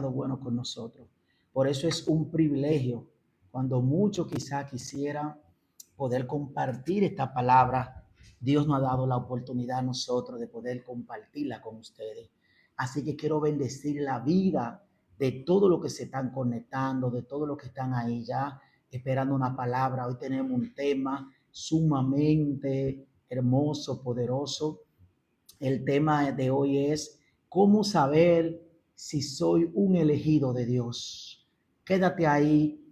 bueno con nosotros. Por eso es un privilegio cuando muchos quizá quisieran poder compartir esta palabra. Dios nos ha dado la oportunidad a nosotros de poder compartirla con ustedes. Así que quiero bendecir la vida de todos los que se están conectando, de todos los que están ahí ya esperando una palabra. Hoy tenemos un tema sumamente hermoso, poderoso. El tema de hoy es cómo saber si soy un elegido de Dios. Quédate ahí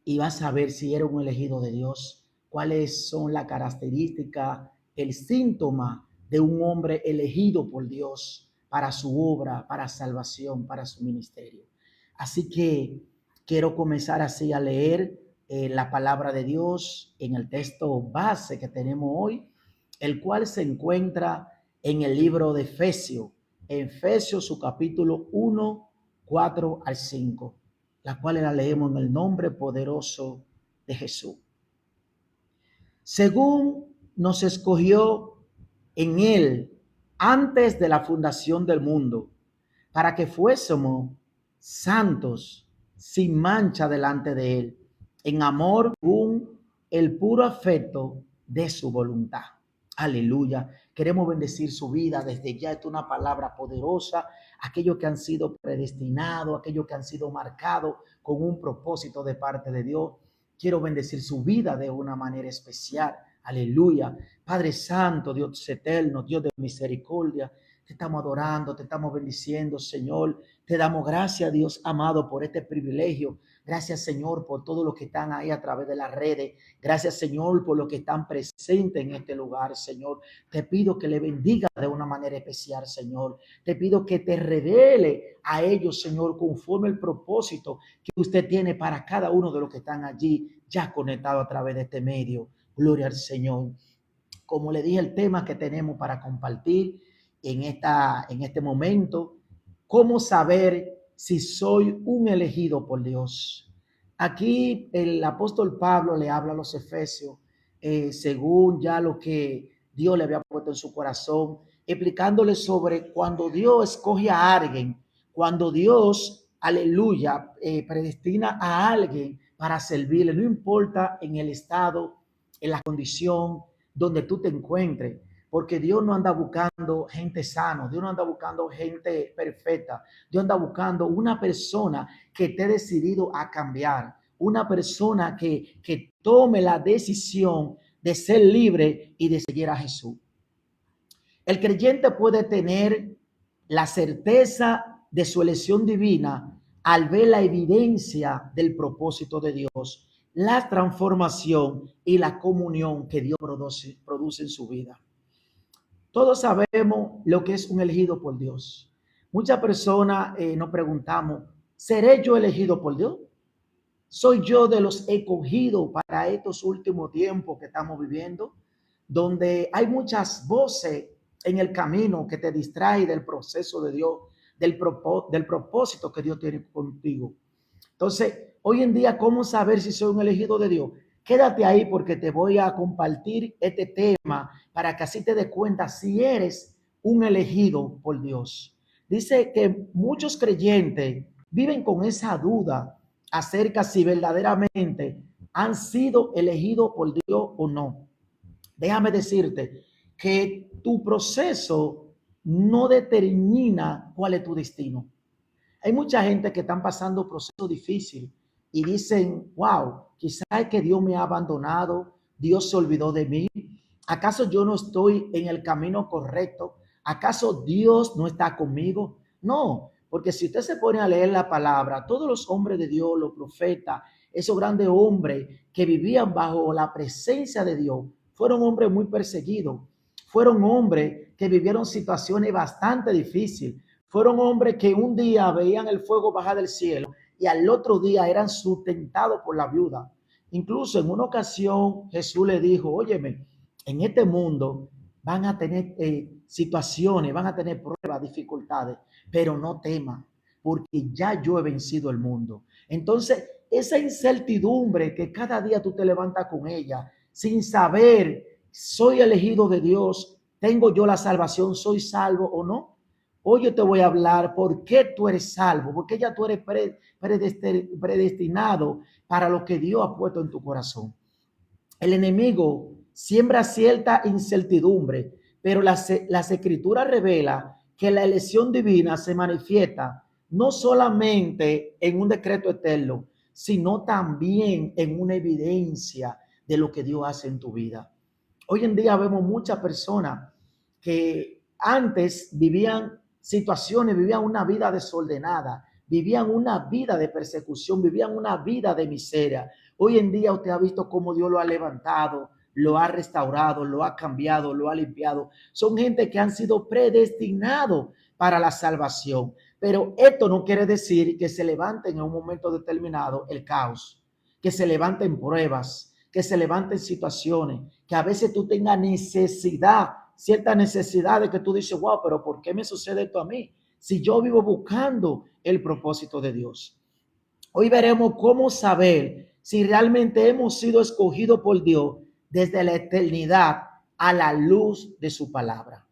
y vas a ver si eres un elegido de Dios. Cuáles son las características, el síntoma de un hombre elegido por Dios para su obra, para salvación, para su ministerio. Así que quiero comenzar así a leer la palabra de Dios en el texto base que tenemos hoy, el cual se encuentra en el libro de Efesios, Efesios su capítulo 1, 4 al 5, la cual la leemos en el nombre poderoso de Jesús. Según nos escogió en él antes de la fundación del mundo, para que fuésemos santos, sin mancha delante de él, en amor, según el puro afecto de su voluntad. Aleluya. Queremos bendecir su vida desde ya. Esta es una palabra poderosa. Aquellos que han sido predestinados, aquellos que han sido marcados con un propósito de parte de Dios. Quiero bendecir su vida de una manera especial. Aleluya. Padre Santo, Dios eterno, Dios de misericordia, te estamos adorando, te estamos bendiciendo, Señor. Te damos gracias, Dios amado, por este privilegio. Gracias, Señor, por todos los que están ahí a través de las redes. Gracias, Señor, por los que están presentes en este lugar, Señor. Te pido que le bendiga de una manera especial, Señor. Te pido que te revele a ellos, Señor, conforme el propósito que usted tiene para cada uno de los que están allí ya conectados a través de este medio. Gloria al Señor. Como le dije, el tema que tenemos para compartir en este momento, cómo saber si soy un elegido por Dios. Aquí el apóstol Pablo le habla a los efesios según ya lo que Dios le había puesto en su corazón, explicándole sobre cuando Dios escoge a alguien, cuando Dios, aleluya, predestina a alguien para servirle, no importa en el estado, en la condición donde tú te encuentres. Porque Dios no anda buscando gente sana, Dios no anda buscando gente perfecta, Dios anda buscando una persona que esté decidido a cambiar, una persona que tome la decisión de ser libre y de seguir a Jesús. El creyente puede tener la certeza de su elección divina al ver la evidencia del propósito de Dios, la transformación y la comunión que Dios produce en su vida. Todos sabemos lo que es un elegido por Dios. Muchas personas nos preguntamos, ¿seré yo elegido por Dios? ¿Soy yo de los escogidos para estos últimos tiempos que estamos viviendo? Donde hay muchas voces en el camino que te distraen del proceso de Dios, del propósito que Dios tiene contigo. Entonces, hoy en día, ¿cómo saber si soy un elegido de Dios? Quédate ahí porque te voy a compartir este tema para que así te des cuenta si eres un elegido por Dios. Dice que muchos creyentes viven con esa duda acerca si verdaderamente han sido elegidos por Dios o no. Déjame decirte que tu proceso no determina cuál es tu destino. Hay mucha gente que están pasando procesos difíciles y dicen, wow, quizás es que Dios me ha abandonado, Dios se olvidó de mí. ¿Acaso yo no estoy en el camino correcto? ¿Acaso Dios no está conmigo? No, porque si usted se pone a leer la palabra, todos los hombres de Dios, los profetas, esos grandes hombres que vivían bajo la presencia de Dios, fueron hombres muy perseguidos, fueron hombres que vivieron situaciones bastante difíciles. Fueron hombres que un día veían el fuego bajar del cielo y al otro día eran sustentados por la viuda. Incluso en una ocasión Jesús le dijo, óyeme, en este mundo van a tener situaciones, van a tener pruebas, dificultades, pero no teman, porque ya yo he vencido el mundo. Entonces, esa incertidumbre que cada día tú te levantas con ella, sin saber, soy elegido de Dios, tengo yo la salvación, soy salvo o no. Hoy yo te voy a hablar por qué tú eres salvo, porque ya tú eres predestinado para lo que Dios ha puesto en tu corazón. El enemigo siembra cierta incertidumbre, pero las escrituras revelan que la elección divina se manifiesta no solamente en un decreto eterno, sino también en una evidencia de lo que Dios hace en tu vida. Hoy en día vemos muchas personas que antes vivían situaciones, vivían una vida desordenada, vivían una vida de persecución, vivían una vida de miseria. Hoy en día usted ha visto cómo Dios lo ha levantado, lo ha restaurado, lo ha cambiado, lo ha limpiado. Son gente que han sido predestinados para la salvación. Pero esto no quiere decir que se levanten en un momento determinado el caos, que se levanten pruebas, que se levanten situaciones, que a veces tú tengas necesidad, cierta necesidad de que tú dices, wow, pero ¿por qué me sucede esto a mí? Si yo vivo buscando el propósito de Dios. Hoy veremos cómo saber si realmente hemos sido escogidos por Dios desde la eternidad a la luz de su palabra.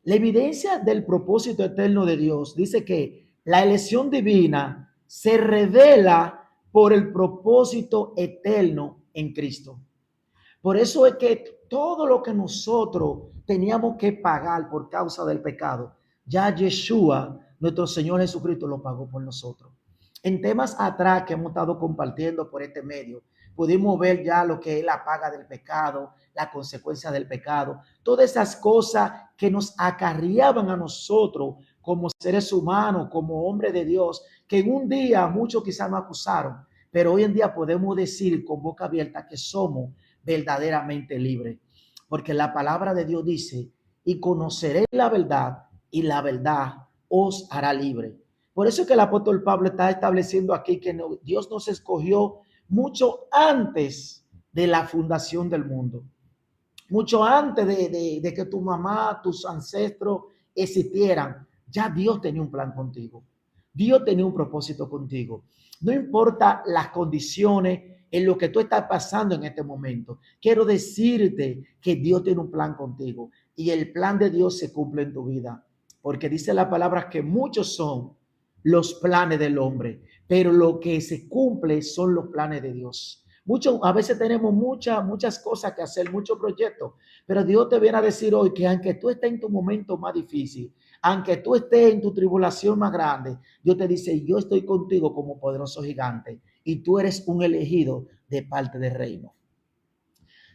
La evidencia del propósito eterno de Dios dice que la elección divina se revela por el propósito eterno en Cristo. Por eso es que todo lo que nosotros teníamos que pagar por causa del pecado, ya Yeshua, nuestro Señor Jesucristo, lo pagó por nosotros. En temas atrás que hemos estado compartiendo por este medio, pudimos ver ya lo que es la paga del pecado, la consecuencia del pecado, todas esas cosas que nos acarreaban a nosotros como seres humanos, como hombres de Dios, que en un día muchos quizás nos acusaron, pero hoy en día podemos decir con boca abierta que somos verdaderamente libres, porque la palabra de Dios dice, y conoceréis la verdad, y la verdad os hará libre. Por eso es que el apóstol Pablo está estableciendo aquí que Dios nos escogió mucho antes de la fundación del mundo, mucho antes de que tu mamá, tus ancestros existieran. Ya Dios tenía un plan contigo. Dios tenía un propósito contigo. No importa las condiciones en lo que tú estás pasando en este momento. Quiero decirte que Dios tiene un plan contigo y el plan de Dios se cumple en tu vida. Porque dice la palabra que muchos son los planes del hombre, pero lo que se cumple son los planes de Dios. A veces tenemos muchas cosas que hacer, muchos proyectos, pero Dios te viene a decir hoy que aunque tú estés en tu momento más difícil, aunque tú estés en tu tribulación más grande, Dios te dice, yo estoy contigo como poderoso gigante y tú eres un elegido de parte del reino.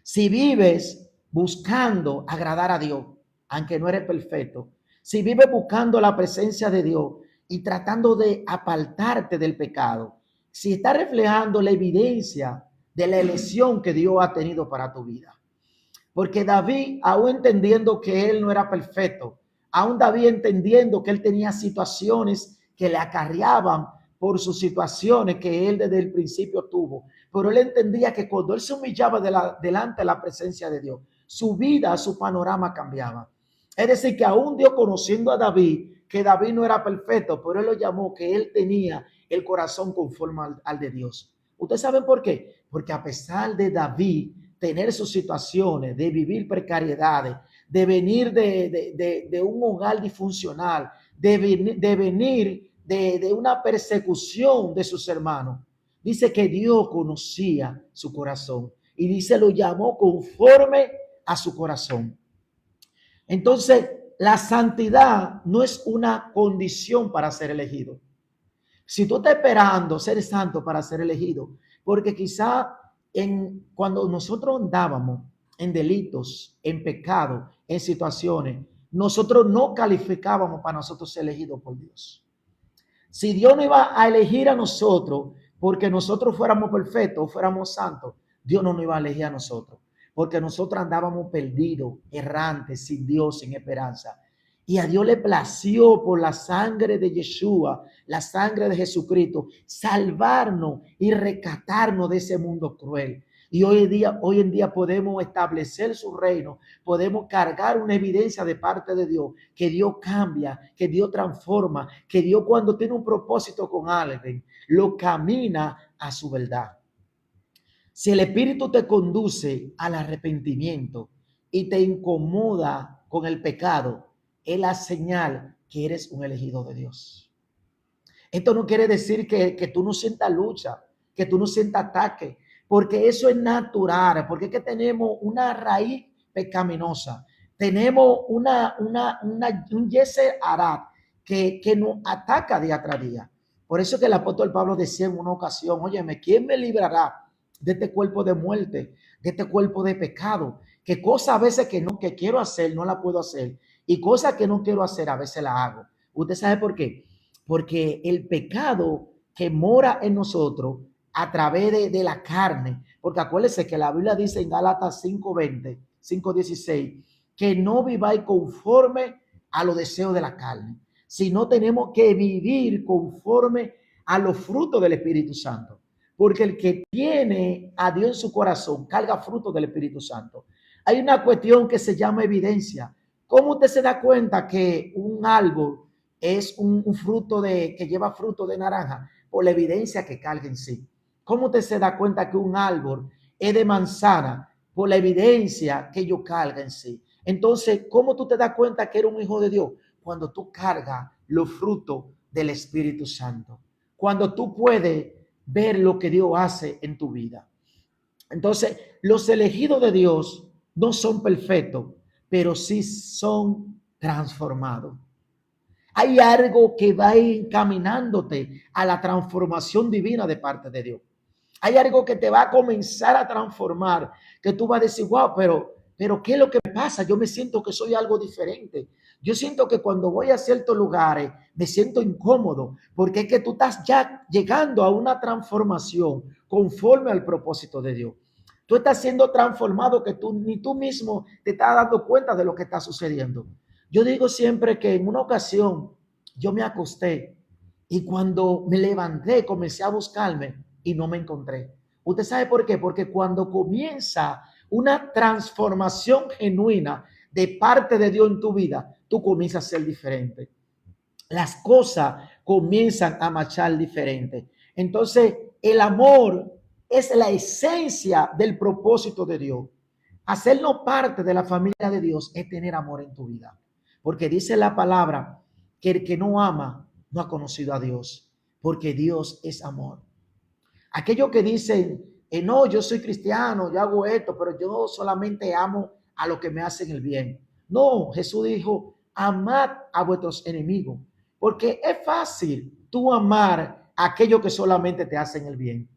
Si vives buscando agradar a Dios, aunque no eres perfecto, si vives buscando la presencia de Dios y tratando de apartarte del pecado, si estás reflejando la evidencia de la elección que Dios ha tenido para tu vida. Porque David, aún entendiendo que él no era perfecto, aún David entendiendo que él tenía situaciones que le acarreaban por sus situaciones que él desde el principio tuvo, pero él entendía que cuando él se humillaba delante de la presencia de Dios, su vida, su panorama cambiaba. Es decir, que aún Dios, conociendo a David, que David no era perfecto, pero él lo llamó que él tenía el corazón conforme al de Dios. ¿Ustedes saben por qué? Porque a pesar de David tener sus situaciones, de vivir precariedades, de venir de un hogar disfuncional, de venir de una persecución de sus hermanos, dice que Dios conocía su corazón y dice lo llamó conforme a su corazón. Entonces, la santidad no es una condición para ser elegido. Si tú estás esperando ser santo para ser elegido, porque quizá cuando nosotros andábamos en delitos, en pecado, en situaciones, nosotros no calificábamos para nosotros ser elegidos por Dios. Si Dios no iba a elegir a nosotros porque nosotros fuéramos perfectos o fuéramos santos, Dios no nos iba a elegir a nosotros, porque nosotros andábamos perdidos, errantes, sin Dios, sin esperanza. Y a Dios le plació por la sangre de Yeshua, la sangre de Jesucristo, salvarnos y rescatarnos de ese mundo cruel. Y hoy en día podemos establecer su reino, podemos cargar una evidencia de parte de Dios, que Dios cambia, que Dios transforma, que Dios cuando tiene un propósito con alguien, lo camina a su verdad. Si el Espíritu te conduce al arrepentimiento y te incomoda con el pecado, es la señal que eres un elegido de Dios. Esto no quiere decir que tú no sientas lucha, que tú no sientas ataque, porque eso es natural, porque es que tenemos una raíz pecaminosa, tenemos un Yeser Arad que nos ataca día tras día. Por eso que el apóstol Pablo decía en una ocasión, óyeme, ¿quién me librará de este cuerpo de muerte, de este cuerpo de pecado? Que cosas a veces que quiero hacer, no la puedo hacer, y cosas que no quiero hacer, a veces la hago. ¿Usted sabe por qué? Porque el pecado que mora en nosotros a través de la carne, porque acuérdense que la Biblia dice en Gálatas 5:20, 5:16, que no viváis conforme a los deseos de la carne, sino tenemos que vivir conforme a los frutos del Espíritu Santo. Porque el que tiene a Dios en su corazón carga frutos del Espíritu Santo. Hay una cuestión que se llama evidencia. ¿Cómo usted se da cuenta que un árbol es un fruto que lleva fruto de naranja? Por la evidencia que carga en sí. ¿Cómo usted se da cuenta que un árbol es de manzana? Por la evidencia que ello carga en sí. Entonces, ¿cómo tú te das cuenta que eres un hijo de Dios? Cuando tú cargas los frutos del Espíritu Santo. Cuando tú puedes ver lo que Dios hace en tu vida. Entonces, los elegidos de Dios no son perfectos, pero sí son transformados. Hay algo que va encaminándote a la transformación divina de parte de Dios. Hay algo que te va a comenzar a transformar, que tú vas a decir, wow, pero ¿qué es lo que me pasa? Yo me siento que soy algo diferente. Yo siento que cuando voy a ciertos lugares me siento incómodo, porque es que tú estás ya llegando a una transformación conforme al propósito de Dios. Tú estás siendo transformado que ni tú mismo te estás dando cuenta de lo que está sucediendo. Yo digo siempre que en una ocasión yo me acosté y cuando me levanté comencé a buscarme y no me encontré. ¿Usted sabe por qué? Porque cuando comienza una transformación genuina de parte de Dios en tu vida, tú comienzas a ser diferente. Las cosas comienzan a marchar diferente. Entonces, el amor es la esencia del propósito de Dios. Hacernos parte de la familia de Dios es tener amor en tu vida. Porque dice la palabra que el que no ama no ha conocido a Dios, porque Dios es amor. Aquellos que dicen, no, yo soy cristiano, yo hago esto, pero yo solamente amo a los que me hacen el bien. No, Jesús dijo, amad a vuestros enemigos, porque es fácil tú amar a aquellos que solamente te hacen el bien.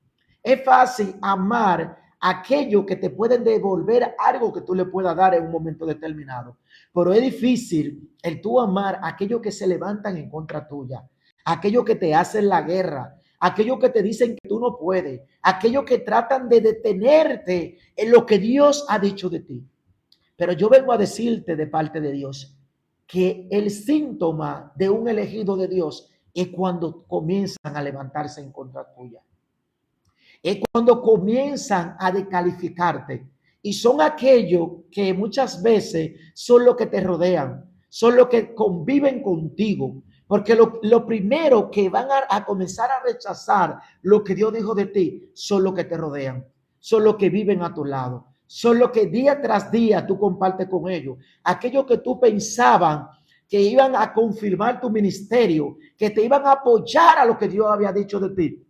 Es fácil amar a aquellos que te pueden devolver algo que tú le puedas dar en un momento determinado. Pero es difícil el tú amar a aquellos que se levantan en contra tuya, aquellos que te hacen la guerra, aquellos que te dicen que tú no puedes, aquellos que tratan de detenerte en lo que Dios ha dicho de ti. Pero yo vengo a decirte de parte de Dios que el síntoma de un elegido de Dios es cuando comienzan a levantarse en contra tuya. Es cuando comienzan a descalificarte. Y son aquellos que muchas veces son los que te rodean, son los que conviven contigo. Porque lo primero que van a comenzar a rechazar lo que Dios dijo de ti son los que te rodean, son los que viven a tu lado, son los que día tras día tú compartes con ellos. Aquellos que tú pensaban que iban a confirmar tu ministerio, que te iban a apoyar a lo que Dios había dicho de ti.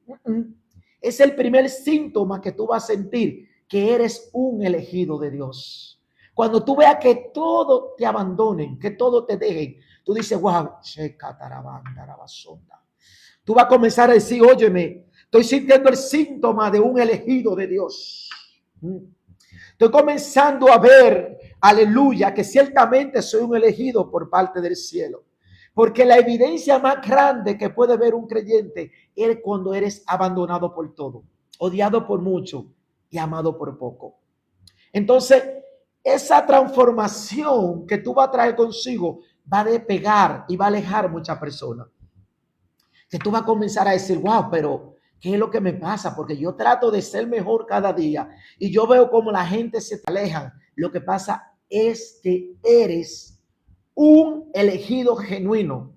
Es el primer síntoma que tú vas a sentir que eres un elegido de Dios. Cuando tú veas que todo te abandonen, que todo te dejen, tú dices, wow, tú vas a comenzar a decir, óyeme, estoy sintiendo el síntoma de un elegido de Dios. Estoy comenzando a ver, aleluya, que ciertamente soy un elegido por parte del cielo. Porque la evidencia más grande que puede ver un creyente es cuando eres abandonado por todo, odiado por mucho y amado por poco. Entonces, esa transformación que tú vas a traer consigo va a despegar y va a alejar muchas personas. Que tú vas a comenzar a decir, wow, pero ¿qué es lo que me pasa? Porque yo trato de ser mejor cada día y yo veo como la gente se aleja. Lo que pasa es que eres un elegido genuino.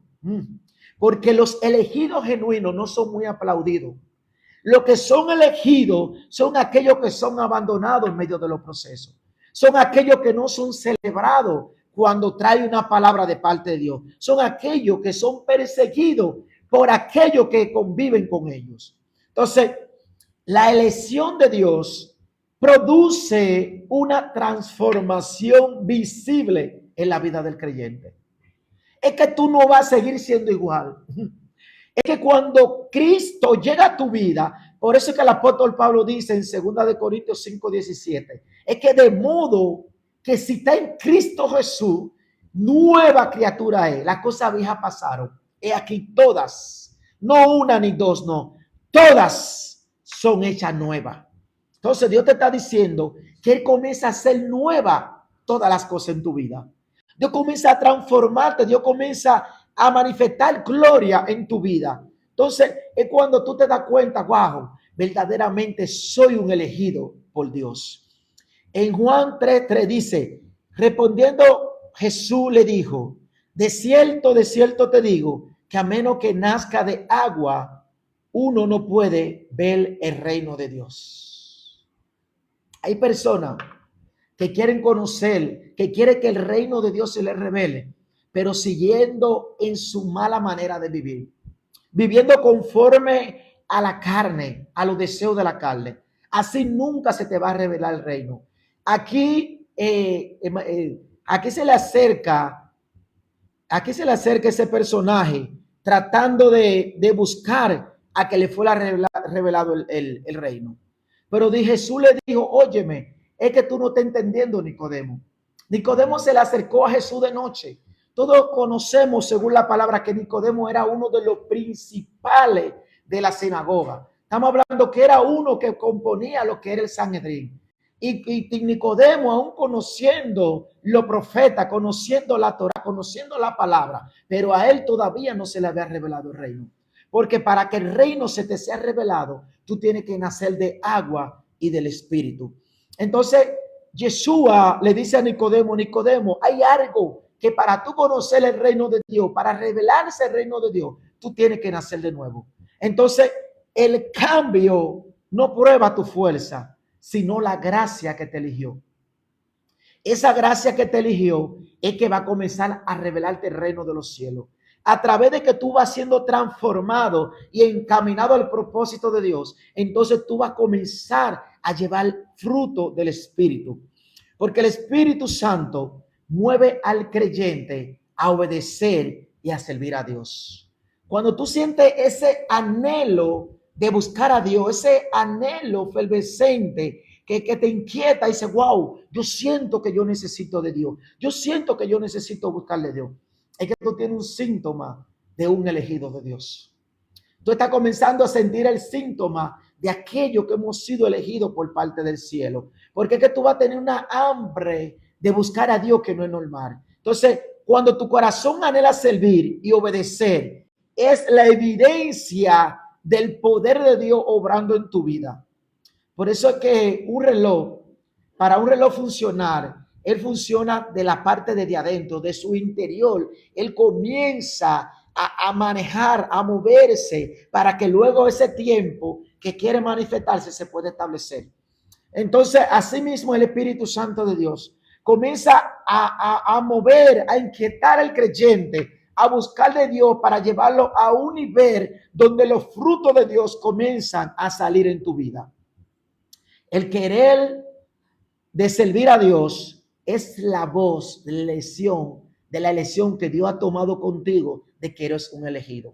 Porque los elegidos genuinos no son muy aplaudidos. Los que son elegidos son aquellos que son abandonados en medio de los procesos. Son aquellos que no son celebrados cuando trae una palabra de parte de Dios. Son aquellos que son perseguidos por aquellos que conviven con ellos. Entonces, la elección de Dios produce una transformación visible en la vida del creyente. Es que tú no vas a seguir siendo igual. Es que cuando Cristo llega a tu vida, por eso es que el apóstol Pablo dice en 2 Corintios 5:17, es que de modo que si está en Cristo Jesús, nueva criatura es. Las cosas viejas pasaron. He aquí todas, no una ni dos, no, todas son hechas nuevas. Entonces Dios te está diciendo que Él comienza a hacer nueva todas las cosas en tu vida. Dios comienza a transformarte, Dios comienza a manifestar gloria en tu vida. Entonces es cuando tú te das cuenta, wow, verdaderamente soy un elegido por Dios. En Juan 3:3 dice, respondiendo Jesús le dijo, de cierto te digo, que a menos que nazca de agua, uno no puede ver el reino de Dios. Hay personas que quieren conocer, que quieren que el reino de Dios se les revele, pero siguiendo en su mala manera de vivir, viviendo conforme a la carne, a los deseos de la carne. Así nunca se te va a revelar el reino. Aquí se le acerca ese personaje tratando de buscar a que le fuera revelado el reino. Pero Jesús le dijo, óyeme, es que tú no estás entendiendo, Nicodemo. Nicodemo se le acercó a Jesús de noche. Todos conocemos, según la palabra, que Nicodemo era uno de los principales de la sinagoga. Estamos hablando que era uno que componía lo que era el Sanedrín. Y Nicodemo, aún conociendo los profetas, conociendo la Torá, conociendo la palabra, pero a él todavía no se le había revelado el reino. Porque para que el reino se te sea revelado, tú tienes que nacer de agua y del Espíritu. Entonces, Yeshua le dice a Nicodemo, Nicodemo, hay algo que para tú conocer el reino de Dios, para revelarse el reino de Dios, tú tienes que nacer de nuevo. Entonces, el cambio no prueba tu fuerza, sino la gracia que te eligió. Esa gracia que te eligió es que va a comenzar a revelarte el reino de los cielos. A través de que tú vas siendo transformado y encaminado al propósito de Dios, entonces tú vas a comenzar a llevar fruto del Espíritu. Porque el Espíritu Santo mueve al creyente a obedecer y a servir a Dios. Cuando tú sientes ese anhelo de buscar a Dios, ese anhelo efervescente que te inquieta y dice, wow, yo siento que yo necesito de Dios. Yo siento que yo necesito buscarle a Dios. Es que tú tienes un síntoma de un elegido de Dios. Tú estás comenzando a sentir el síntoma de aquello que hemos sido elegidos por parte del cielo. Porque es que tú vas a tener una hambre de buscar a Dios que no es normal. Entonces, cuando tu corazón anhela servir y obedecer, es la evidencia del poder de Dios obrando en tu vida. Por eso es que para un reloj funcionar, él funciona de la parte de adentro, de su interior. Él comienza a manejar, a moverse, para que luego ese tiempo que quiere manifestarse se pueda establecer. Entonces, asimismo, el Espíritu Santo de Dios comienza a mover, a inquietar al creyente, a buscar de Dios para llevarlo a un nivel donde los frutos de Dios comienzan a salir en tu vida. El querer de servir a Dios es la voz de la elección que Dios ha tomado contigo de que eres un elegido.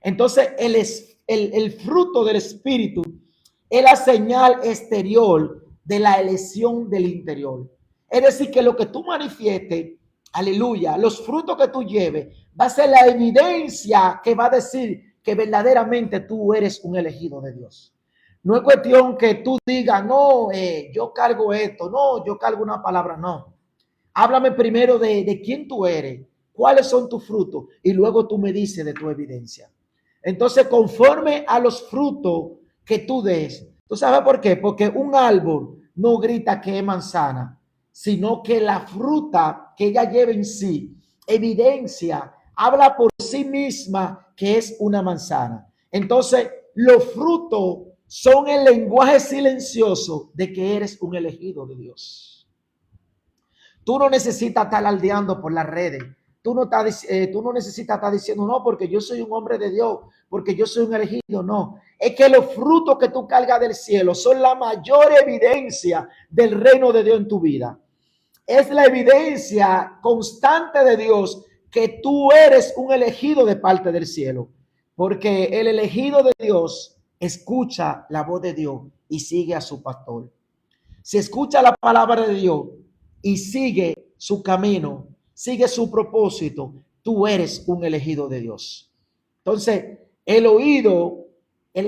Entonces, el fruto del Espíritu es la señal exterior de la elección del interior. Es decir, que lo que tú manifiestes, aleluya, los frutos que tú lleves, va a ser la evidencia que va a decir que verdaderamente tú eres un elegido de Dios. No es cuestión que tú digas, no, yo cargo esto, no, yo cargo una palabra, no. Háblame primero de quién tú eres, cuáles son tus frutos, y luego tú me dices de tu evidencia. Entonces, conforme a los frutos que tú des, ¿tú sabes por qué? Porque un árbol no grita que es manzana, sino que la fruta que ella lleva en sí, evidencia, habla por sí misma que es una manzana. Entonces, los frutos son el lenguaje silencioso de que eres un elegido de Dios. Tú no necesitas estar aldeando por las redes. Tú no necesitas estar diciendo, no, porque yo soy un hombre de Dios, porque yo soy un elegido. No, es que los frutos que tú cargas del cielo son la mayor evidencia del reino de Dios en tu vida. Es la evidencia constante de Dios que tú eres un elegido de parte del cielo. Porque el elegido de Dios escucha la voz de Dios y sigue a su pastor. Si escucha la palabra de Dios y sigue su camino, sigue su propósito, tú eres un elegido de Dios. Entonces, el oído,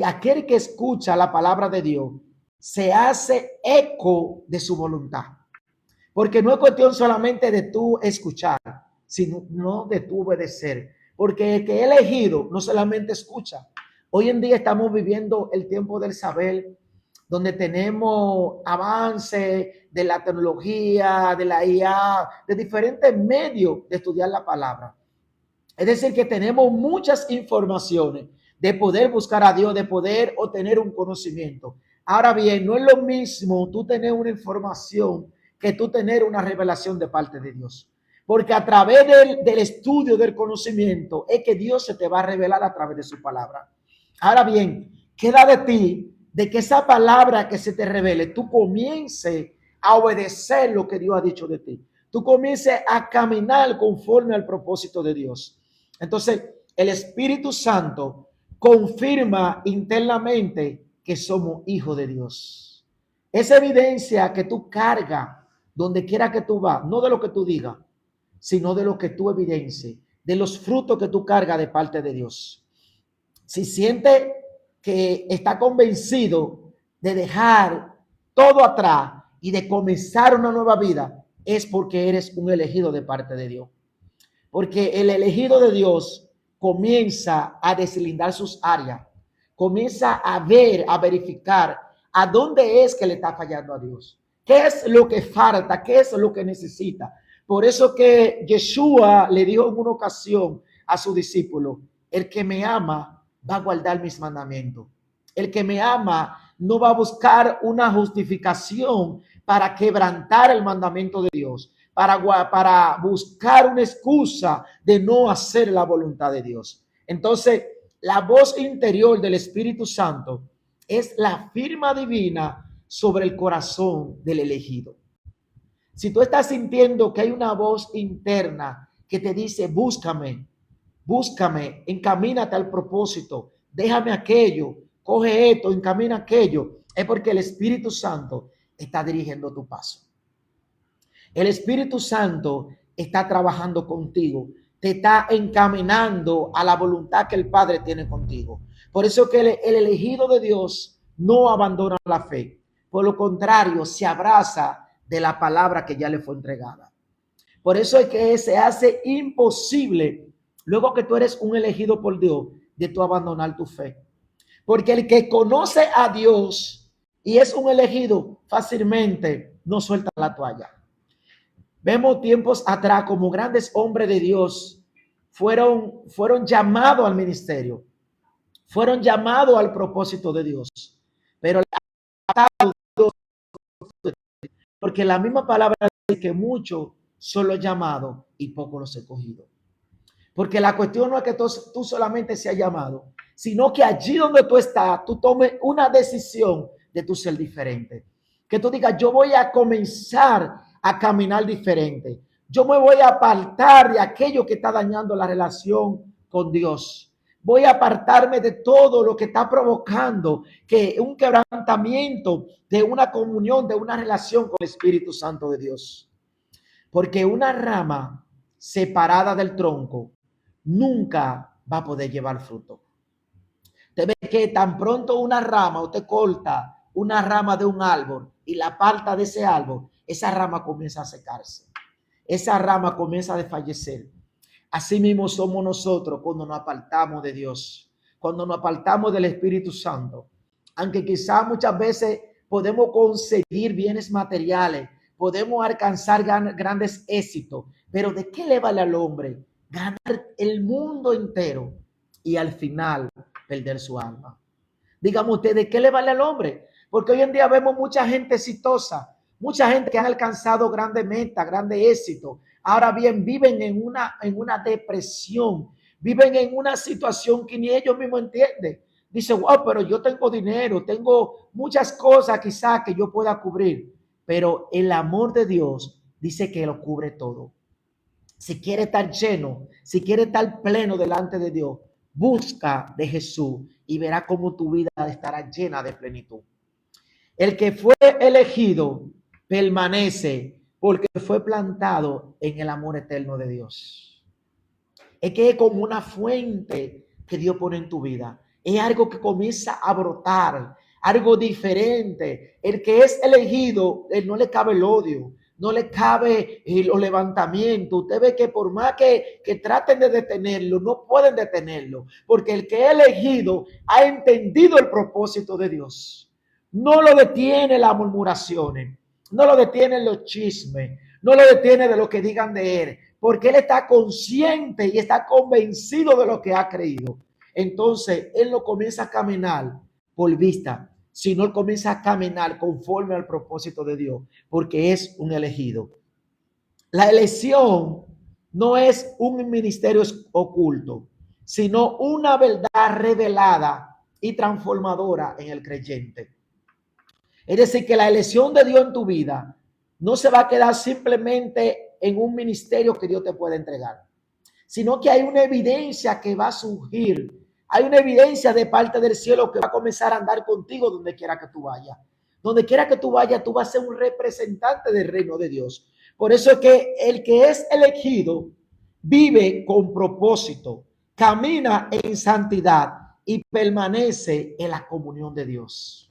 aquel que escucha la palabra de Dios, se hace eco de su voluntad. Porque no es cuestión solamente de tú escuchar, sino de tú obedecer. Porque el que he elegido no solamente escucha. Hoy en día estamos viviendo el tiempo del saber, donde tenemos avance de la tecnología, de la IA, de diferentes medios de estudiar la palabra. Es decir, que tenemos muchas informaciones de poder buscar a Dios, de poder obtener un conocimiento. Ahora bien, no es lo mismo tú tener una información que tú tener una revelación de parte de Dios. Porque a través del estudio del conocimiento es que Dios se te va a revelar a través de su palabra. Ahora bien, queda de ti de que esa palabra que se te revele, tú comiences a obedecer lo que Dios ha dicho de ti. Tú comiences a caminar conforme al propósito de Dios. Entonces, el Espíritu Santo confirma internamente que somos hijos de Dios. Esa evidencia que tú cargas donde quiera que tú vas, no de lo que tú digas, sino de lo que tú evidencies, de los frutos que tú cargas de parte de Dios. Si siente que está convencido de dejar todo atrás y de comenzar una nueva vida, es porque eres un elegido de parte de Dios. Porque el elegido de Dios comienza a deslindar sus áreas, comienza a ver, a verificar a dónde es que le está fallando a Dios. ¿Qué es lo que falta? ¿Qué es lo que necesita? Por eso que Yeshua le dijo en una ocasión a su discípulo, el que me ama va a guardar mis mandamientos. El que me ama no va a buscar una justificación para quebrantar el mandamiento de Dios, para buscar una excusa de no hacer la voluntad de Dios. Entonces, la voz interior del Espíritu Santo es la firma divina sobre el corazón del elegido. Si tú estás sintiendo que hay una voz interna que te dice, búscame, búscame, encamínate al propósito, déjame aquello, coge esto, encamina aquello, es porque el Espíritu Santo está dirigiendo tu paso. El Espíritu Santo está trabajando contigo, te está encaminando a la voluntad que el Padre tiene contigo. Por eso que el elegido de Dios no abandona la fe. Por lo contrario, se abraza de la palabra que ya le fue entregada. Por eso es que se hace imposible, luego que tú eres un elegido por Dios, de tú abandonar tu fe. Porque el que conoce a Dios y es un elegido, fácilmente no suelta la toalla. Vemos tiempos atrás como grandes hombres de Dios fueron llamados al ministerio, fueron llamados al propósito de Dios, pero porque la misma palabra dice que muchos son los llamados y pocos los escogidos. Porque la cuestión no es que tú solamente seas llamado, sino que allí donde tú estás, tú tomes una decisión de tu ser diferente. Que tú digas, yo voy a comenzar a caminar diferente. Yo me voy a apartar de aquello que está dañando la relación con Dios. Voy a apartarme de todo lo que está provocando que un quebrantamiento de una comunión, de una relación con el Espíritu Santo de Dios. Porque una rama separada del tronco nunca va a poder llevar fruto. Usted ve que tan pronto una rama, usted corta una rama de un árbol y la aparta de ese árbol, esa rama comienza a secarse. Esa rama comienza a desfallecer. Así mismo somos nosotros cuando nos apartamos de Dios, cuando nos apartamos del Espíritu Santo. Aunque quizás muchas veces podemos conseguir bienes materiales, podemos alcanzar grandes éxitos, pero ¿de qué le vale al hombre ganar el mundo entero y al final perder su alma? Dígame usted, ¿de qué le vale al hombre? Porque hoy en día vemos mucha gente exitosa, Mucha gente que ha alcanzado grandes metas, grandes éxitos, ahora bien viven en una depresión, viven en una situación que ni ellos mismos entienden. Dice, wow, pero yo tengo dinero, tengo muchas cosas quizás que yo pueda cubrir, pero el amor de Dios dice que lo cubre todo. Si quiere estar lleno, si quiere estar pleno delante de Dios, busca de Jesús y verá cómo tu vida estará llena de plenitud. El que fue elegido permanece porque fue plantado en el amor eterno de Dios. Es que es como una fuente que Dios pone en tu vida. Es algo que comienza a brotar, algo diferente. El que es elegido, él no le cabe el odio, no le cabe los levantamientos. Usted ve que por más que traten de detenerlo, no pueden detenerlo, porque el que es elegido ha entendido el propósito de Dios. No lo detiene las murmuraciones, no lo detienen los chismes, no lo detiene de lo que digan de él, porque él está consciente y está convencido de lo que ha creído. Entonces, él no comienza a caminar por vista, sino él comienza a caminar conforme al propósito de Dios, porque es un elegido. La elección no es un ministerio oculto, sino una verdad revelada y transformadora en el creyente. Es decir, que la elección de Dios en tu vida no se va a quedar simplemente en un ministerio que Dios te puede entregar, sino que hay una evidencia que va a surgir. Hay una evidencia de parte del cielo que va a comenzar a andar contigo donde quiera que tú vayas. Donde quiera que tú vayas, tú vas a ser un representante del reino de Dios. Por eso es que el que es elegido vive con propósito, camina en santidad y permanece en la comunión de Dios.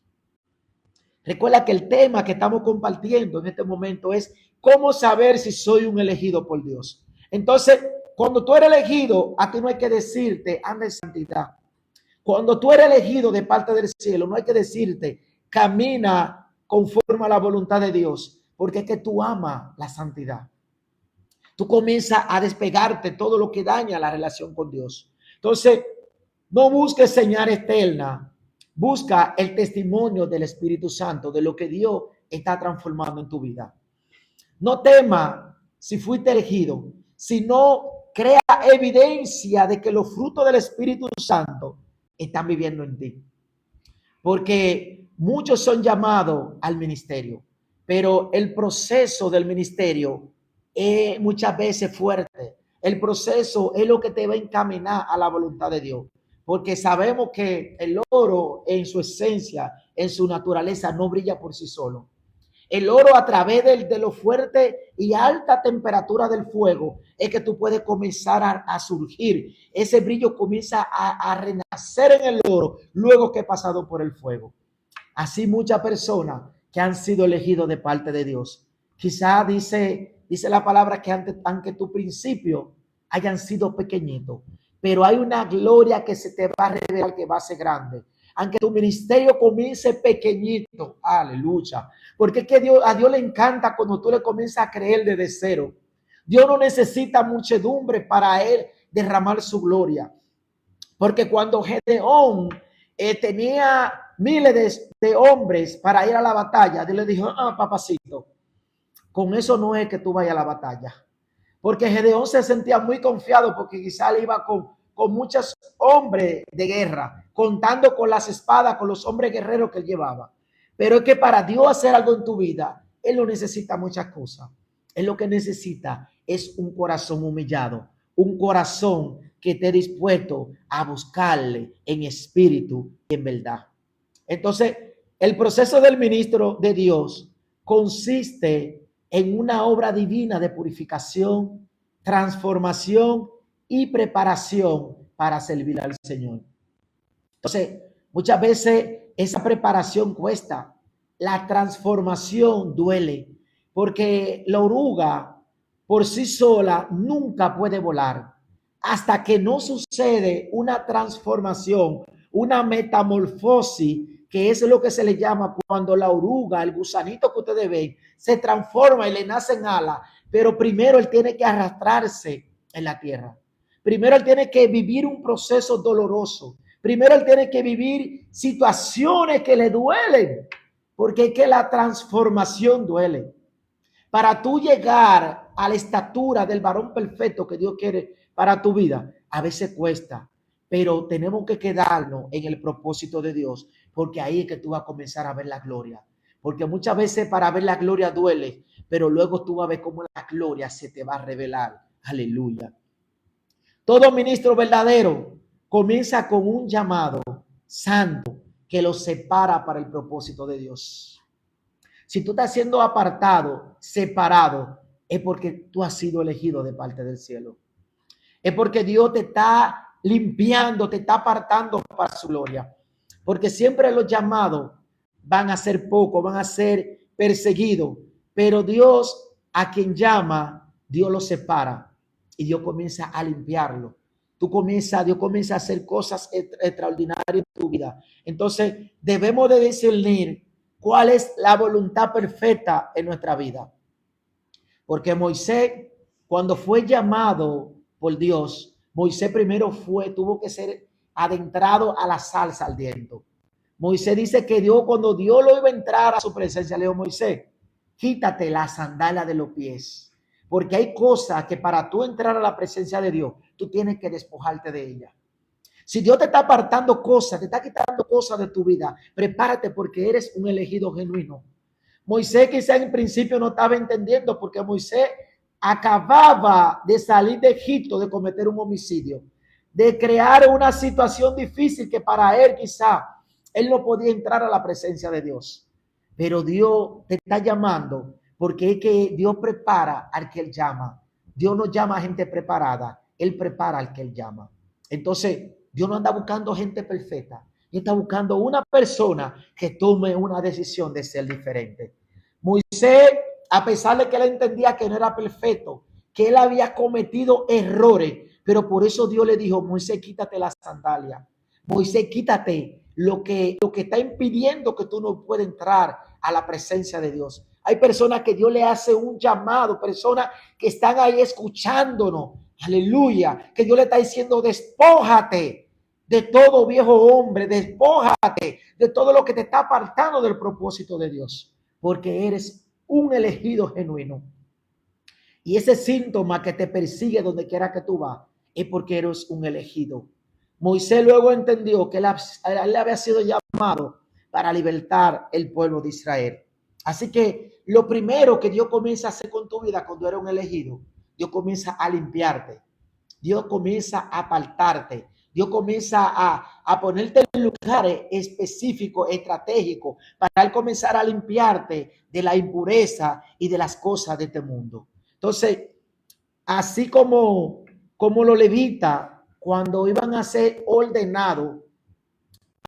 Recuerda que el tema que estamos compartiendo en este momento es cómo saber si soy un elegido por Dios. Entonces, cuando tú eres elegido, a ti no hay que decirte, anda en santidad. Cuando tú eres elegido de parte del cielo, no hay que decirte, camina conforme a la voluntad de Dios, porque es que tú amas la santidad. Tú comienzas a despegarte todo lo que daña la relación con Dios. Entonces, no busques señal externa. Busca el testimonio del Espíritu Santo de lo que Dios está transformando en tu vida. No temas si fuiste elegido, sino crea evidencia de que los frutos del Espíritu Santo están viviendo en ti. Porque muchos son llamados al ministerio, pero el proceso del ministerio es muchas veces fuerte. El proceso es lo que te va a encaminar a la voluntad de Dios. Porque sabemos que el oro en su esencia, en su naturaleza, no brilla por sí solo. El oro a través de lo fuerte y alta temperatura del fuego es que tú puedes comenzar a surgir. Ese brillo comienza a renacer en el oro luego que he pasado por el fuego. Así muchas personas que han sido elegidos de parte de Dios. Quizá dice la palabra que aunque tu principio hayan sido pequeñitos, pero hay una gloria que se te va a revelar que va a ser grande. Aunque tu ministerio comience pequeñito, aleluya. Porque es que a Dios le encanta cuando tú le comienzas a creer desde cero. Dios no necesita muchedumbre para él derramar su gloria. Porque cuando Gedeón tenía miles de hombres para ir a la batalla, Dios le dijo, papacito, con eso no es que tú vayas a la batalla. Porque Gedeón se sentía muy confiado porque quizá le iba con muchos hombres de guerra, contando con las espadas, con los hombres guerreros que él llevaba. Pero es que para Dios hacer algo en tu vida, él no necesita muchas cosas. Él lo que necesita es un corazón humillado, un corazón que esté dispuesto a buscarle en espíritu y en verdad. Entonces, el proceso del ministro de Dios consiste en una obra divina de purificación, transformación y preparación para servir al Señor. Entonces, muchas veces esa preparación cuesta, la transformación duele, porque la oruga por sí sola nunca puede volar hasta que no sucede una transformación, una metamorfosis, que es lo que se le llama cuando la oruga, el gusanito que ustedes ven, se transforma y le nacen alas, pero primero él tiene que arrastrarse en la tierra. Primero él tiene que vivir un proceso doloroso. Primero él tiene que vivir situaciones que le duelen porque es que la transformación duele. Para tú llegar a la estatura del varón perfecto que Dios quiere para tu vida, a veces cuesta, pero tenemos que quedarnos en el propósito de Dios, porque ahí es que tú vas a comenzar a ver la gloria. Porque muchas veces para ver la gloria duele, pero luego tú vas a ver cómo la gloria se te va a revelar. Aleluya. Todo ministro verdadero comienza con un llamado santo que lo separa para el propósito de Dios. Si tú estás siendo apartado, separado, es porque tú has sido elegido de parte del cielo. Es porque Dios te está limpiando, te está apartando para su gloria. Porque siempre los llamados van a ser pocos, van a ser perseguidos. Pero Dios, a quien llama, Dios lo separa y Dios comienza a limpiarlo. Dios comienza a hacer cosas extraordinarias en tu vida. Entonces, debemos de discernir cuál es la voluntad perfecta en nuestra vida. Porque Moisés, cuando fue llamado por Dios, Moisés primero tuvo que ser adentrado a la salsa al viento. Moisés dice que Dios, cuando Dios lo iba a entrar a su presencia, le dijo: Moisés, quítate la sandalia de los pies, porque hay cosas que para tú entrar a la presencia de Dios, tú tienes que despojarte de ella. Si Dios te está apartando cosas, te está quitando cosas de tu vida, prepárate, porque eres un elegido genuino. Moisés quizá en principio no estaba entendiendo, porque Moisés acababa de salir de Egipto, de cometer un homicidio, de crear una situación difícil que para él quizá él no podía entrar a la presencia de Dios. Pero Dios te está llamando, porque es que Dios prepara al que él llama. Dios no llama a gente preparada, él prepara al que él llama. Entonces, Dios no anda buscando gente perfecta. Dios está buscando una persona que tome una decisión de ser diferente. Moisés, a pesar de que él entendía que no era perfecto, que él había cometido errores, pero por eso Dios le dijo: Moisés, quítate la sandalia. Moisés, quítate lo que está impidiendo que tú no puedas entrar a la presencia de Dios. Hay personas que Dios le hace un llamado, personas que están ahí escuchándonos. Aleluya, que Dios le está diciendo: despójate de todo viejo hombre, despójate de todo lo que te está apartando del propósito de Dios, porque eres un elegido genuino. Y ese síntoma que te persigue donde quiera que tú vas es porque eres un elegido. Moisés luego entendió que él había sido llamado para libertar el pueblo de Israel. Así que lo primero que Dios comienza a hacer con tu vida cuando eres un elegido, Dios comienza a limpiarte. Dios comienza a apartarte. Dios comienza a ponerte en lugares específicos, estratégicos, para él comenzar a limpiarte de la impureza y de las cosas de este mundo. Entonces, así como los levitas, cuando iban a ser ordenados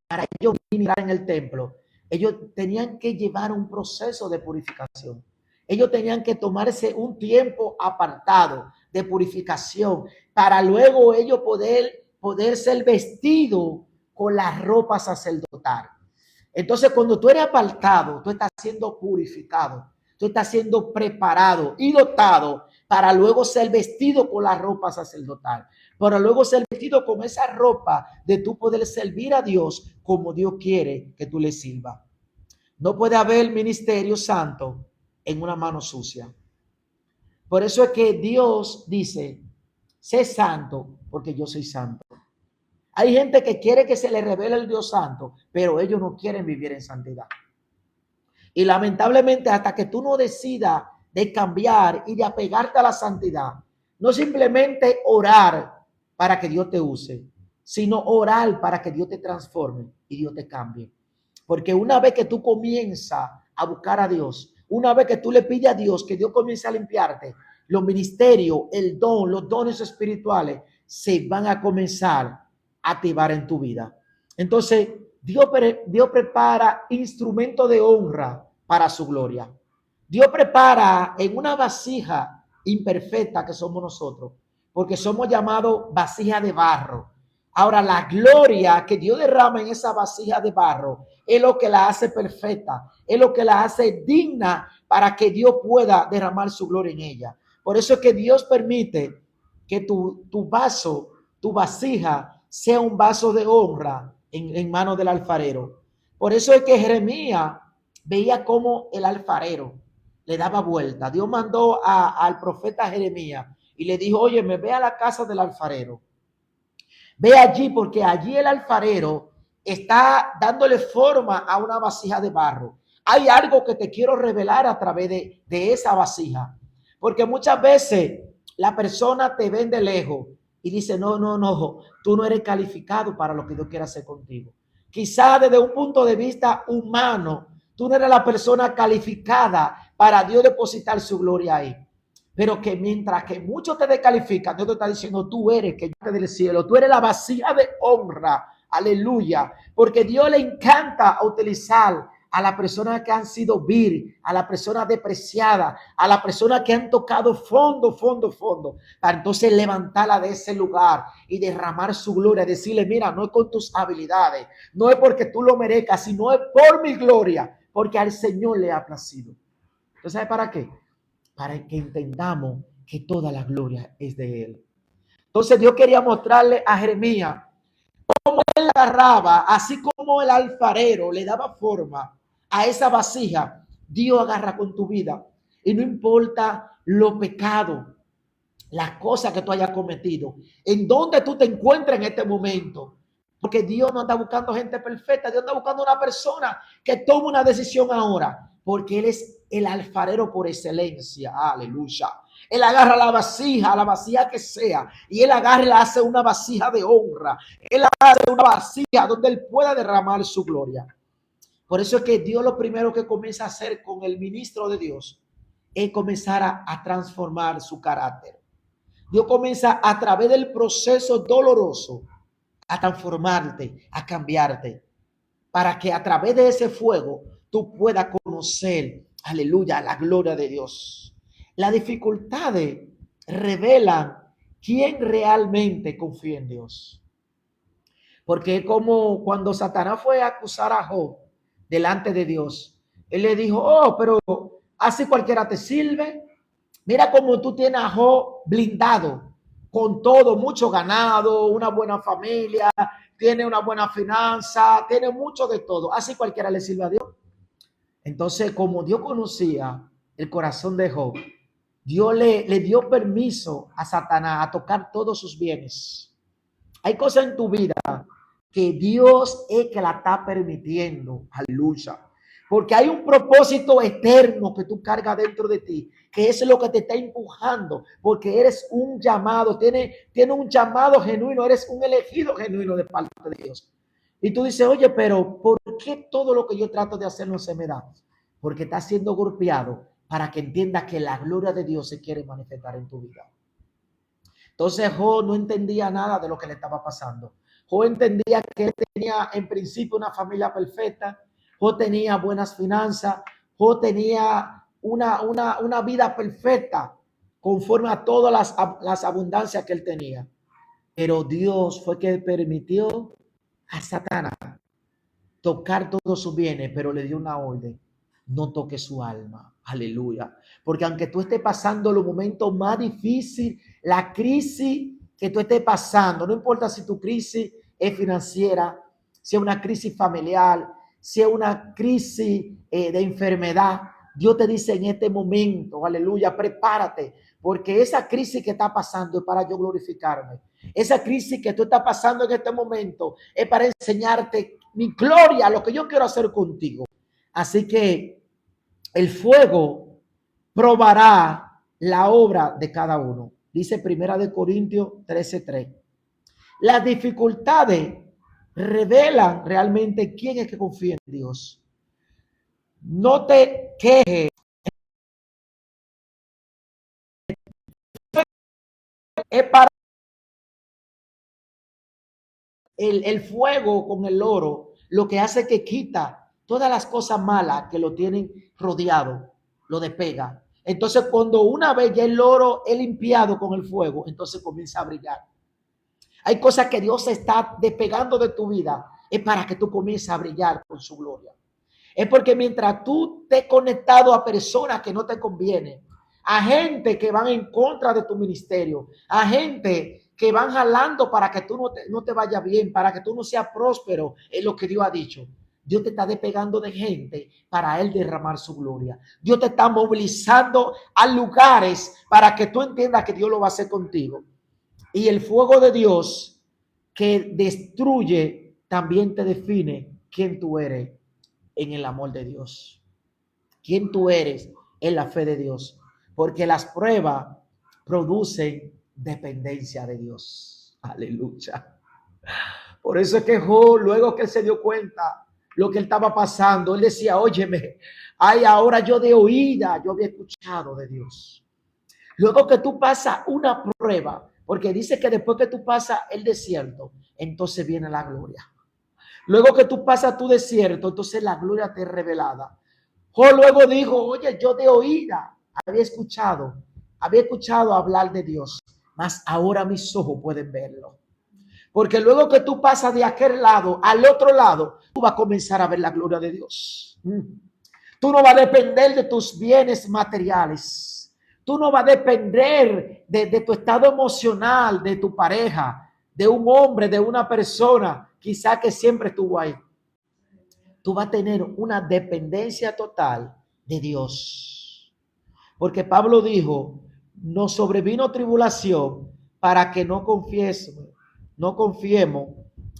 para ellos ministrar en el templo, ellos tenían que llevar un proceso de purificación. Ellos tenían que tomarse un tiempo apartado de purificación para luego ellos poder ser vestidos con la ropa sacerdotal. Entonces, cuando tú eres apartado, tú estás siendo purificado, tú estás siendo preparado y dotado para luego ser vestido con la ropa sacerdotal, para luego ser vestido con esa ropa de tú poder servir a Dios como Dios quiere que tú le sirvas. No puede haber ministerio santo en una mano sucia. Por eso es que Dios dice: sé santo porque yo soy santo. Hay gente que quiere que se le revele el Dios santo, pero ellos no quieren vivir en santidad. Y lamentablemente, hasta que tú no decidas de cambiar y de apegarte a la santidad, no simplemente orar para que Dios te use, sino orar para que Dios te transforme y Dios te cambie. Porque una vez que tú comienzas a buscar a Dios, una vez que tú le pides a Dios que Dios comience a limpiarte, los ministerios, el don, los dones espirituales se van a comenzar a activar en tu vida. Entonces, Dios prepara instrumento de honra para su gloria. Dios prepara en una vasija imperfecta que somos nosotros, porque somos llamados vasija de barro. Ahora, la gloria que Dios derrama en esa vasija de barro es lo que la hace perfecta, es lo que la hace digna para que Dios pueda derramar su gloria en ella. Por eso es que Dios permite que tu vaso, tu vasija, sea un vaso de honra en manos del alfarero. Por eso es que Jeremías veía cómo el alfarero le daba vuelta. Dios mandó al profeta Jeremías y le dijo, oye, me ve a la casa del alfarero. Ve allí porque allí el alfarero está dándole forma a una vasija de barro. Hay algo que te quiero revelar a través de esa vasija. Porque muchas veces la persona te ven de lejos y dice, no, tú no eres calificado para lo que Dios quiere hacer contigo. Quizá desde un punto de vista humano, tú no eres la persona calificada para Dios depositar su gloria ahí. Pero que mientras que muchos te descalifican, Dios te está diciendo, tú eres que yo del cielo, tú eres la vasija de honra, aleluya, porque Dios le encanta utilizar a las personas que han sido vil, a las personas despreciadas, a las personas que han tocado fondo, para entonces levantarla de ese lugar y derramar su gloria, decirle, mira, no es con tus habilidades, no es porque tú lo merezcas, sino es por mi gloria, porque al Señor le ha placido. ¿Entonces sabe para qué? Para que entendamos que toda la gloria es de Él. Entonces Dios quería mostrarle a Jeremías cómo Él agarraba, así como el alfarero le daba forma a esa vasija, Dios agarra con tu vida. Y no importa los pecados, las cosas que tú hayas cometido, en donde tú te encuentres en este momento. Porque Dios no anda buscando gente perfecta, Dios anda buscando una persona que tome una decisión ahora, porque Él es el alfarero por excelencia. Aleluya. Él agarra la vasija que sea, y Él agarra y la hace una vasija de honra. Él hace una vasija donde Él pueda derramar su gloria. Por eso es que Dios lo primero que comienza a hacer con el ministro de Dios es comenzar a transformar su carácter. Dios comienza a través del proceso doloroso a transformarte, a cambiarte, para que a través de ese fuego tú puedas conocer, aleluya, la gloria de Dios. Las dificultades revelan quién realmente confía en Dios. Porque es como cuando Satanás fue a acusar a Job delante de Dios, él le dijo, oh, pero así cualquiera te sirve. Mira cómo tú tienes a Job blindado, con todo, mucho ganado, una buena familia, tiene una buena finanza, tiene mucho de todo. Así cualquiera le sirve a Dios. Entonces, como Dios conocía el corazón de Job, Dios le dio permiso a Satanás a tocar todos sus bienes. Hay cosas en tu vida que Dios es que la está permitiendo. Aleluya. Porque hay un propósito eterno que tú cargas dentro de ti, que es lo que te está empujando, porque eres un llamado, tiene un llamado genuino, eres un elegido genuino de parte de Dios. Y tú dices, oye, pero ¿por qué todo lo que yo trato de hacer no se me da? Porque está siendo golpeado para que entiendas que la gloria de Dios se quiere manifestar en tu vida. Entonces Job no entendía nada de lo que le estaba pasando. Job entendía que él tenía en principio una familia perfecta, Job tenía buenas finanzas, Job tenía una vida perfecta conforme a todas las abundancias que él tenía. Pero Dios fue que permitió a Satanás tocar todos sus bienes, pero le dio una orden: no toque su alma. Aleluya. Porque aunque tú estés pasando los momentos más difíciles, la crisis que tú estés pasando, no importa si tu crisis es financiera, si es una crisis familiar, si es una crisis de enfermedad, Dios te dice en este momento, aleluya, prepárate, porque esa crisis que está pasando es para yo glorificarme. Esa crisis que tú estás pasando en este momento es para enseñarte mi gloria, lo que yo quiero hacer contigo. Así que el fuego probará la obra de cada uno. Dice Primera de Corintios 13:3. Las dificultades revelan realmente quién es que confía en Dios. No te quejes. Es para el fuego con el oro, lo que hace que quita todas las cosas malas que lo tienen rodeado, lo despega. Entonces, cuando una vez ya el oro es limpiado con el fuego, entonces comienza a brillar. Hay cosas que Dios está despegando de tu vida, es para que tú comiences a brillar con su gloria. Es porque mientras tú te has conectado a personas que no te convienen, a gente que van en contra de tu ministerio, a gente que van jalando para que tú no te vaya bien, para que tú no seas próspero en lo que Dios ha dicho, Dios te está despegando de gente para Él derramar su gloria. Dios te está movilizando a lugares para que tú entiendas que Dios lo va a hacer contigo. Y el fuego de Dios que destruye también te define quién tú eres en el amor de Dios. Quién tú eres en la fe de Dios. Porque las pruebas producen dependencia de Dios. Aleluya. Por eso es que Job, luego que él se dio cuenta lo que él estaba pasando, él decía, óyeme, ay, ahora yo de oída, yo había escuchado de Dios. Luego que tú pasas una prueba, porque dice que después que tú pasas el desierto, entonces viene la gloria. Luego que tú pasas tu desierto, entonces la gloria te es revelada. Job luego dijo, oye, yo de oída había escuchado hablar de Dios, mas ahora mis ojos pueden verlo. Porque luego que tú pasas de aquel lado al otro lado, tú vas a comenzar a ver la gloria de Dios. Tú no vas a depender de tus bienes materiales. Tú no vas a depender de tu estado emocional, de tu pareja, de un hombre, de una persona, quizá que siempre estuvo ahí. Tú vas a tener una dependencia total de Dios. Porque Pablo dijo, nos sobrevino tribulación para que no confiemos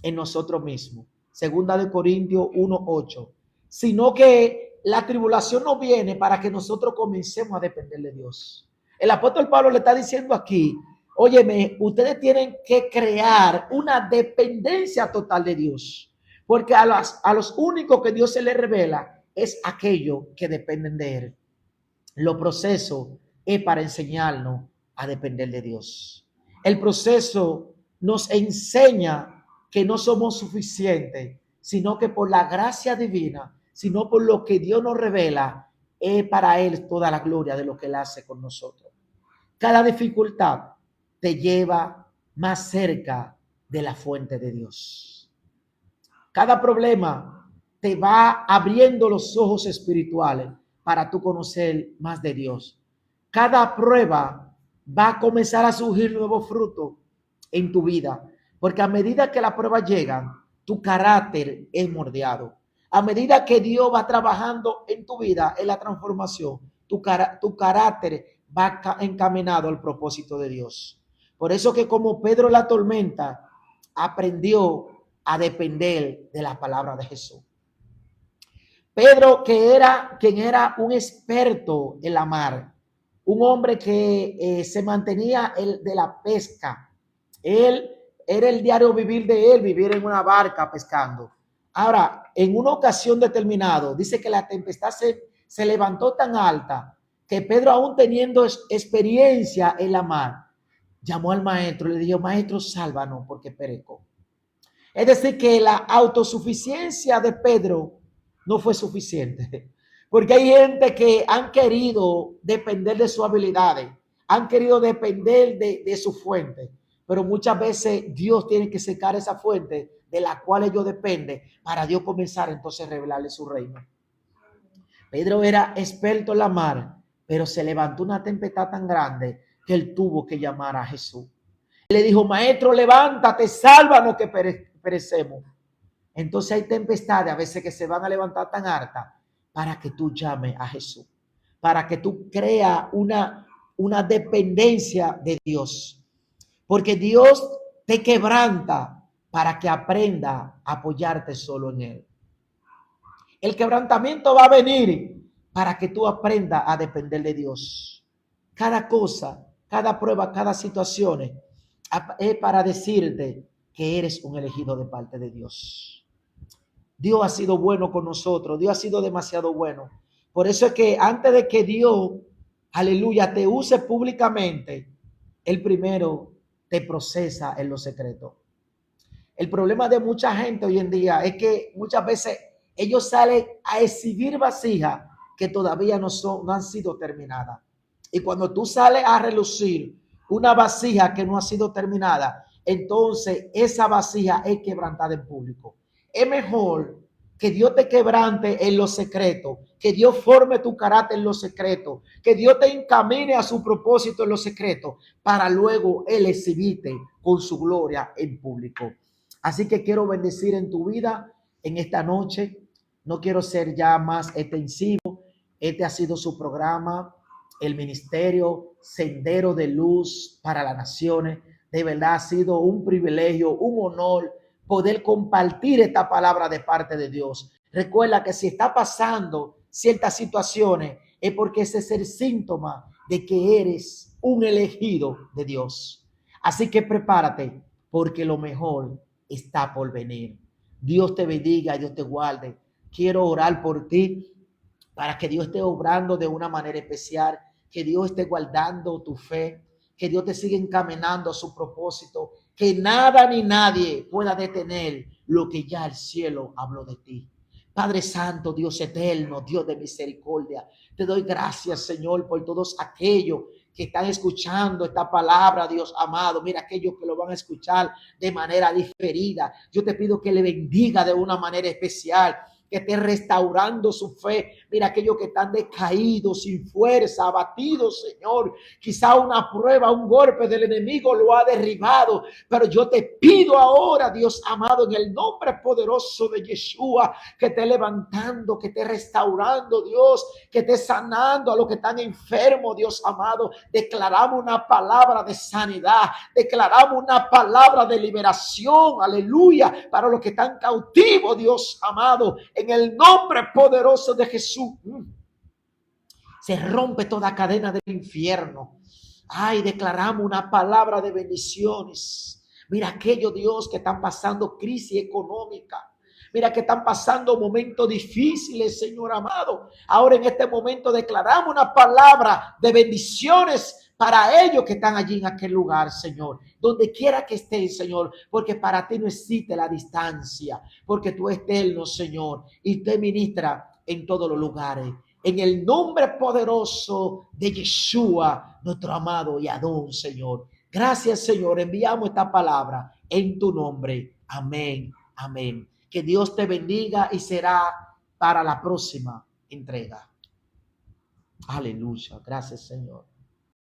en nosotros mismos. Segunda de Corintios 1:8. Sino que la tribulación no viene para que nosotros comencemos a depender de Dios. El apóstol Pablo le está diciendo aquí, óyeme, ustedes tienen que crear una dependencia total de Dios. Porque a los únicos que Dios se les revela es aquellos que dependen de Él. Los procesos es para enseñarnos a depender de Dios. El proceso nos enseña que no somos suficientes, sino que por la gracia divina, sino por lo que Dios nos revela, es para Él toda la gloria de lo que Él hace con nosotros. Cada dificultad te lleva más cerca de la fuente de Dios. Cada problema te va abriendo los ojos espirituales para tú conocer más de Dios. Cada prueba va a comenzar a surgir nuevos frutos en tu vida, porque a medida que las pruebas llegan, tu carácter es moldeado. A medida que Dios va trabajando en tu vida, en la transformación, tu carácter va encaminado al propósito de Dios. Por eso que como Pedro en la tormenta aprendió a depender de la palabra de Jesús. Pedro, quien era un experto en la mar, un hombre que se mantenía de la pesca. Él era el diario vivir de él, vivir en una barca pescando. Ahora, en una ocasión determinada, dice que la tempestad se levantó tan alta que Pedro, aún teniendo experiencia en la mar, llamó al maestro y le dijo, maestro, sálvanos porque perezco. Es decir, que la autosuficiencia de Pedro no fue suficiente. Porque hay gente que han querido depender de sus habilidades, han querido depender de su fuente. Pero muchas veces Dios tiene que secar esa fuente de la cual ellos dependen para Dios comenzar entonces a revelarle su reino. Pedro era experto en la mar, pero se levantó una tempestad tan grande que él tuvo que llamar a Jesús. Le dijo, maestro, levántate, sálvanos que perecemos. Entonces hay tempestades a veces que se van a levantar tan altas para que tú llames a Jesús, para que tú creas una dependencia de Dios. Porque Dios te quebranta para que aprenda a apoyarte solo en Él. El quebrantamiento va a venir para que tú aprendas a depender de Dios. Cada cosa, cada prueba, cada situación es para decirte que eres un elegido de parte de Dios. Dios ha sido bueno con nosotros. Dios ha sido demasiado bueno. Por eso es que antes de que Dios, aleluya, te use públicamente, Él primero te procesa en lo secreto. El problema de mucha gente hoy en día es que muchas veces ellos salen a exhibir vasijas que todavía no han sido terminadas. Y cuando tú sales a relucir una vasija que no ha sido terminada, entonces esa vasija es quebrantada en público. Es mejor que Dios te quebrante en lo secreto, que Dios forme tu carácter en lo secreto, que Dios te encamine a su propósito en lo secreto, para luego Él exhibirte con su gloria en público. Así que quiero bendecir en tu vida en esta noche. No quiero ser ya más extensivo. Este ha sido su programa, el Ministerio Sendero de Luz para las Naciones. De verdad ha sido un privilegio, un honor poder compartir esta palabra de parte de Dios. Recuerda que si está pasando ciertas situaciones es porque ese es el síntoma de que eres un elegido de Dios. Así que prepárate porque lo mejor está por venir. Dios te bendiga, Dios te guarde. Quiero orar por ti para que Dios esté obrando de una manera especial, que Dios esté guardando tu fe, que Dios te siga encaminando a su propósito, que nada ni nadie pueda detener lo que ya el cielo habló de ti. Padre Santo, Dios eterno, Dios de misericordia, te doy gracias, Señor, por todos aquellos que están escuchando esta palabra, Dios amado. Mira, aquellos que lo van a escuchar de manera diferida. Yo te pido que le bendiga de una manera especial, que esté restaurando su fe. Mira, aquellos que están decaídos, sin fuerza, abatidos, Señor. Quizá una prueba, un golpe del enemigo lo ha derribado, pero yo te pido ahora, Dios amado, en el nombre poderoso de Yeshua, que esté levantando, que esté restaurando, Dios, que esté sanando a los que están enfermos, Dios amado. Declaramos una palabra de sanidad, declaramos una palabra de liberación, aleluya, para los que están cautivos, Dios amado, en el nombre poderoso de Jesús. Se rompe toda cadena del infierno. Ay, declaramos una palabra de bendiciones. Mira aquellos, Dios, que están pasando crisis económica. Mira que están pasando momentos difíciles, Señor amado. Ahora en este momento declaramos una palabra de bendiciones para ellos que están allí en aquel lugar, Señor. Donde quiera que estén, Señor. Porque para ti no existe la distancia. Porque tú eres eterno, Señor. Y te ministra en todos los lugares. En el nombre poderoso de Yeshua, nuestro amado y Adón, Señor. Gracias, Señor. Enviamos esta palabra en tu nombre. Amén. Amén. Que Dios te bendiga y será para la próxima entrega. Aleluya. Gracias, Señor.